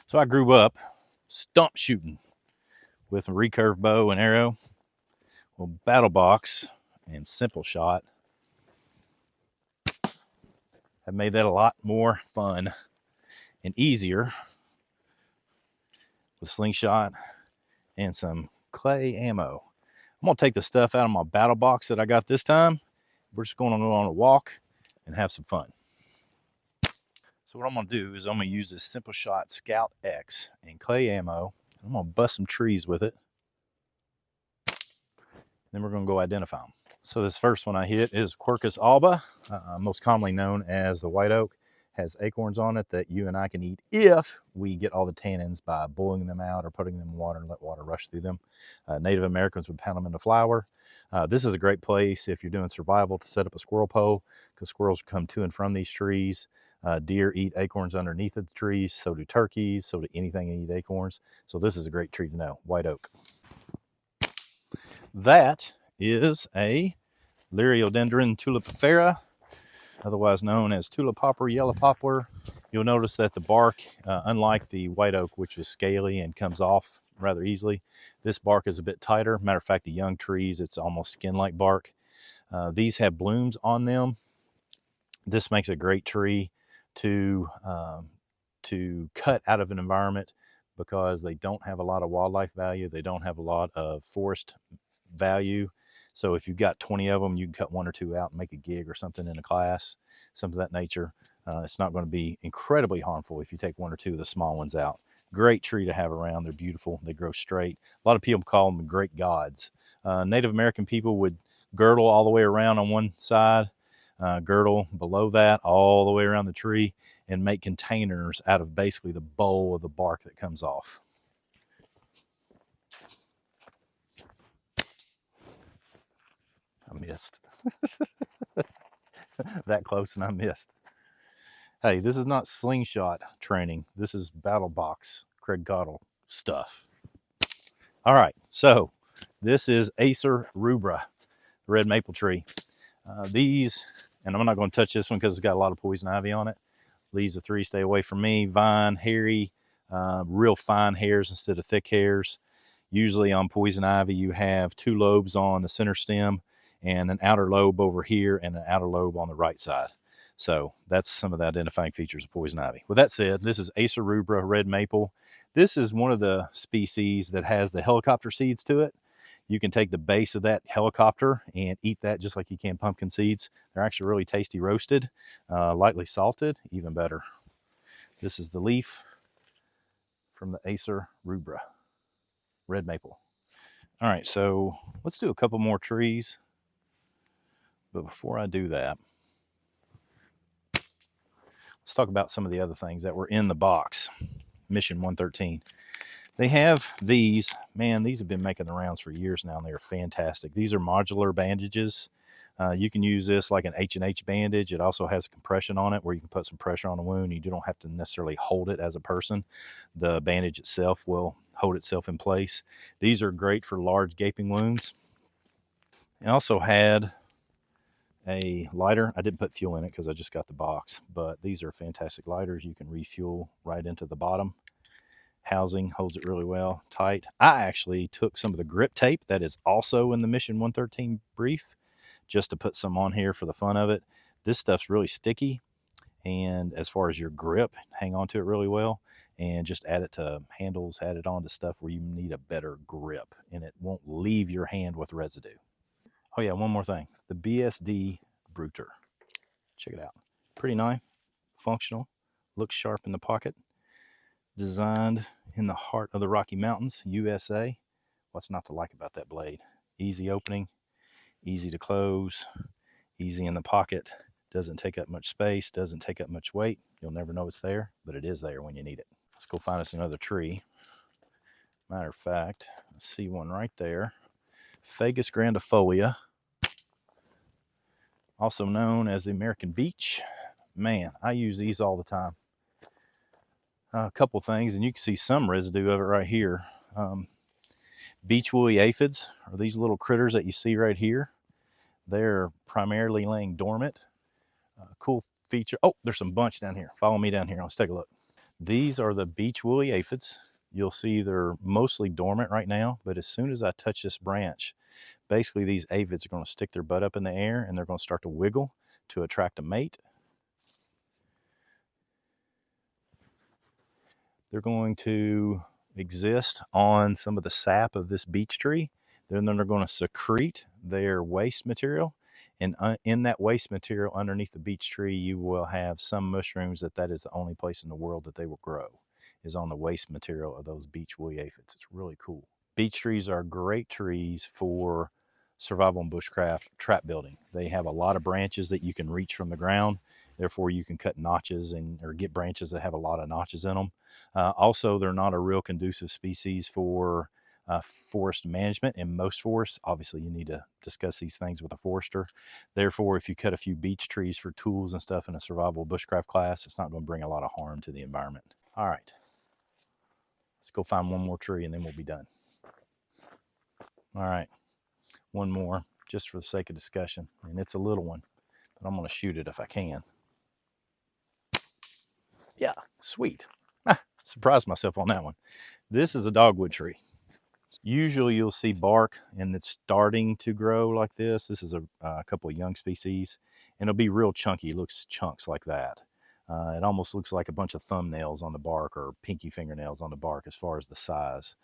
So I grew up stump shooting with a recurve bow and arrow. Well, Battlbox and Simple Shot have made that a lot more fun and easier with slingshot and some clay ammo. I'm going to take the stuff out of my Battlbox that I got this time. We're just going to go on a walk and have some fun. So what I'm going to do is I'm going to use this Simple Shot Scout X and clay ammo. I'm going to bust some trees with it. Then we're going to go identify them. So this first one I hit is Quercus alba, most commonly known as the white oak. Has acorns on it that you and I can eat if we get all the tannins by boiling them out or putting them in water and let water rush through them. Native Americans would pound them into flour. This is a great place if you're doing survival to set up a squirrel pole, because squirrels come to and from these trees. Deer eat acorns underneath the trees, so do turkeys, so do anything that eat acorns. So this is a great tree to know, white oak. That is a Liriodendron tulipifera, otherwise known as tulip poplar, yellow poplar. You'll notice that the bark, unlike the white oak, which is scaly and comes off rather easily, this bark is a bit tighter. Matter of fact, the young trees, it's almost skin-like bark. These have blooms on them. This makes a great tree to cut out of an environment because they don't have a lot of wildlife value. They don't have a lot of forest value. So if you've got 20 of them, you can cut one or two out and make a gig or something in a class, something of that nature. It's not going to be incredibly harmful if you take one or two of the small ones out. Great tree to have around. They're beautiful. They grow straight. A lot of people call them great gods. Native American people would girdle all the way around on one side, girdle below that all the way around the tree, and make containers out of basically the bowl of the bark that comes off. I missed. That close and I missed. Hey, this is not slingshot training. This is Battlbox Craig Cottle stuff. All right, so this is Acer rubra, red maple tree. These, and I'm not going to touch this one because it's got a lot of poison ivy on it. Leaves of three, stay away from me. Vine, hairy, real fine hairs instead of thick hairs. Usually on poison ivy, you have two lobes on the center stem and an outer lobe over here and an outer lobe on the right side. So that's some of the identifying features of poison ivy. With that said, this is Acer rubra red maple. This is one of the species that has the helicopter seeds to it. You can take the base of that helicopter and eat that just like you can pumpkin seeds. They're actually really tasty roasted, lightly salted, even better. This is the leaf from the Acer rubra red maple. All right, so let's do a couple more trees. But before I do that, let's talk about some of the other things that were in the box. Mission 113. They have these, man, these have been making the rounds for years now, and they are fantastic. These are modular bandages. You can use this like an H&H bandage. It also has a compression on it where you can put some pressure on a wound. You don't have to necessarily hold it as a person. The bandage itself will hold itself in place. These are great for large gaping wounds. It also had a lighter. I didn't put fuel in it because I just got the box, but these are fantastic lighters. You can refuel right into the bottom. Housing holds it really well, tight. I actually took some of the grip tape that is also in the Mission 113 brief just to put some on here for the fun of it. This stuff's really sticky, and as far as your grip, hang on to it really well, and just add it to handles, add it on to stuff where you need a better grip, and it won't leave your hand with residue. Oh yeah, one more thing. The BSD Bruter. Check it out. Pretty nice, functional, looks sharp in the pocket. Designed in the heart of the Rocky Mountains, USA. What's not to like about that blade? Easy opening, easy to close, easy in the pocket. Doesn't take up much space, doesn't take up much weight. You'll never know it's there, but it is there when you need it. Let's go find us another tree. Matter of fact, I see one right there. Fagus grandifolia, also known as the American beech. Man, I use these all the time. A couple things, and you can see some residue of it right here. Beech woolly aphids are these little critters that you see right here. They're primarily laying dormant. Cool feature. Oh, there's some bunch down here. Follow me down here. Let's take a look. These are the beech woolly aphids. You'll see they're mostly dormant right now, but as soon as I touch this branch, basically these aphids are going to stick their butt up in the air and they're going to start to wiggle to attract a mate. They're going to exist on some of the sap of this beech tree. Then they're going to secrete their waste material. And in that waste material underneath the beech tree, you will have some mushrooms that is the only place in the world that they will grow, is on the waste material of those beech woolly aphids. It's really cool. Beech trees are great trees for survival and bushcraft trap building. They have a lot of branches that you can reach from the ground. Therefore, you can cut notches or get branches that have a lot of notches in them. Also, they're not a real conducive species for forest management. In most forests, obviously, you need to discuss these things with a forester. Therefore, if you cut a few beech trees for tools and stuff in a survival bushcraft class, it's not going to bring a lot of harm to the environment. All right, let's go find one more tree and then we'll be done. All right, one more just for the sake of discussion, and it's a little one, but I'm going to shoot it if I can. Yeah, sweet. Surprised myself on that one. This is a dogwood tree. Usually you'll see bark and it's starting to grow like this. This is a couple of young species, and it'll be real chunky. It looks chunks like that. It almost looks like a bunch of thumbnails on the bark or pinky fingernails on the bark as far as the size.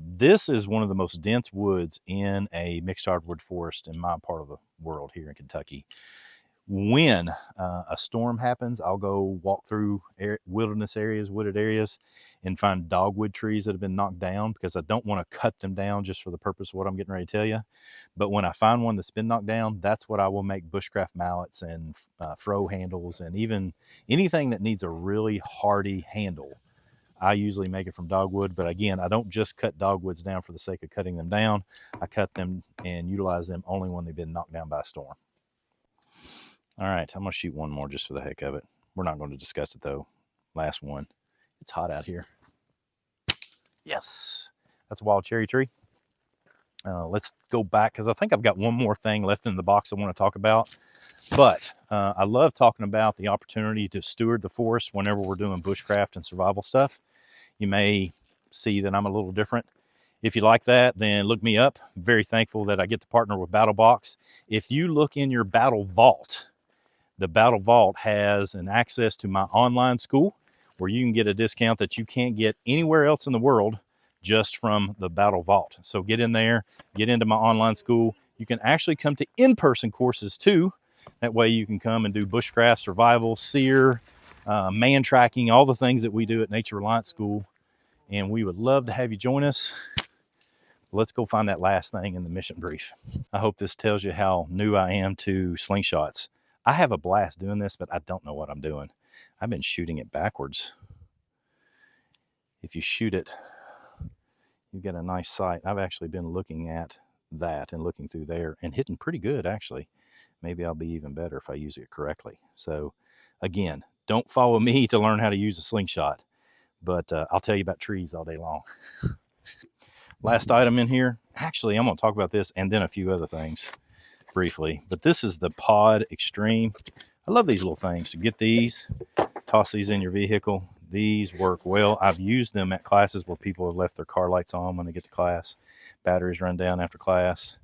This is one of the most dense woods in a mixed hardwood forest in my part of the world here in Kentucky. When a storm happens, I'll go walk through wilderness areas, wooded areas, and find dogwood trees that have been knocked down, because I don't want to cut them down just for the purpose of what I'm getting ready to tell you. But when I find one that's been knocked down, that's what I will make bushcraft mallets and fro handles, and even anything that needs a really hardy handle. I usually make it from dogwood, but again, I don't just cut dogwoods down for the sake of cutting them down. I cut them and utilize them only when they've been knocked down by a storm. All right, I'm going to shoot one more just for the heck of it. We're not going to discuss it, though. Last one. It's hot out here. Yes, that's a wild cherry tree. Let's go back, because I think I've got one more thing left in the box I want to talk about. But I love talking about the opportunity to steward the forest whenever we're doing bushcraft and survival stuff. You may see that I'm a little different. If you like that, then look me up. I'm very thankful that I get to partner with Battlbox. If you look in your Battle Vault, the Battle Vault has an access to my online school where you can get a discount that you can't get anywhere else in the world just from the Battle Vault. So get in there, get into my online school. You can actually come to in-person courses too. That way you can come and do bushcraft, survival, seer, man tracking, all the things that we do at Nature Reliance School. And we would love to have you join us. Let's go find that last thing in the mission brief. I hope this tells you how new I am to slingshots. I have a blast doing this, but I don't know what I'm doing. I've been shooting it backwards. If you shoot it, you get a nice sight. I've actually been looking at that and looking through there and hitting pretty good, actually. Maybe I'll be even better if I use it correctly. So again, don't follow me to learn how to use a slingshot, but I'll tell you about trees all day long. Last item in here. Actually, I'm going to talk about this and then a few other things briefly, but this is the Pod Extreme. I love these little things. So get these, toss these in your vehicle. These work well. I've used them at classes where people have left their car lights on when they get to class. Batteries run down after class.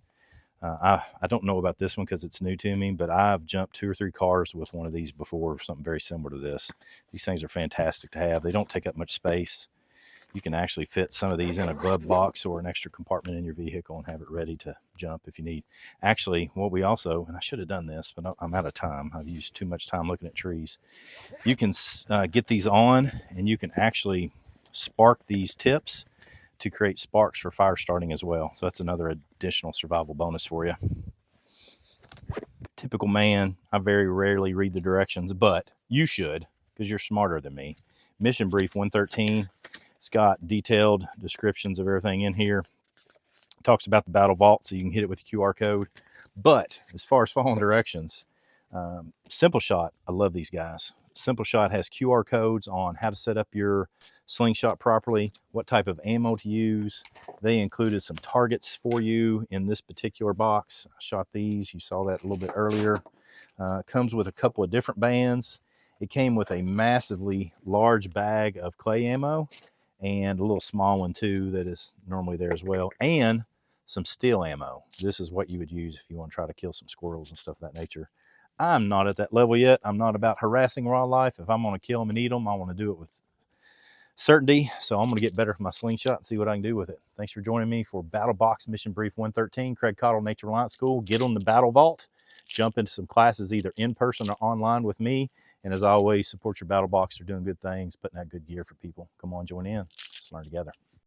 I don't know about this one because it's new to me, but I've jumped 2 or 3 cars with one of these before, something very similar to this. These things are fantastic to have. They don't take up much space. You can actually fit some of these in a glove box or an extra compartment in your vehicle and have it ready to jump if you need. Actually, what we also, and I should have done this, but I'm out of time. I've used too much time looking at trees. You can get these on, and you can actually spark these tips to create sparks for fire starting as well. So that's another additional survival bonus for you. Typical man, I very rarely read the directions, but you should, because you're smarter than me. Mission Brief 113. It's got detailed descriptions of everything in here. It talks about the Battle Vault, so you can hit it with the QR code. But as far as following directions, Simple Shot, I love these guys. Simple Shot has QR codes on how to set up your slingshot properly, what type of ammo to use. They included some targets for you in this particular box. I shot these. You saw that a little bit earlier. It comes with a couple of different bands. It came with a massively large bag of clay ammo and a little small one too that is normally there as well, and some steel ammo. This is what you would use if you want to try to kill some squirrels and stuff of that nature. I'm not at that level yet. I'm not about harassing wildlife. If I'm going to kill them and eat them, I want to do it with certainty. So I'm going to get better with my slingshot and see what I can do with it. Thanks for joining me for Battlbox Mission Brief 113, Craig Cottle, Nature Reliance School. Get on the Battle Vault, jump into some classes either in person or online with me. And as always, support your Battlebox. They're doing good things, putting out good gear for people. Come on, join in. Let's learn together.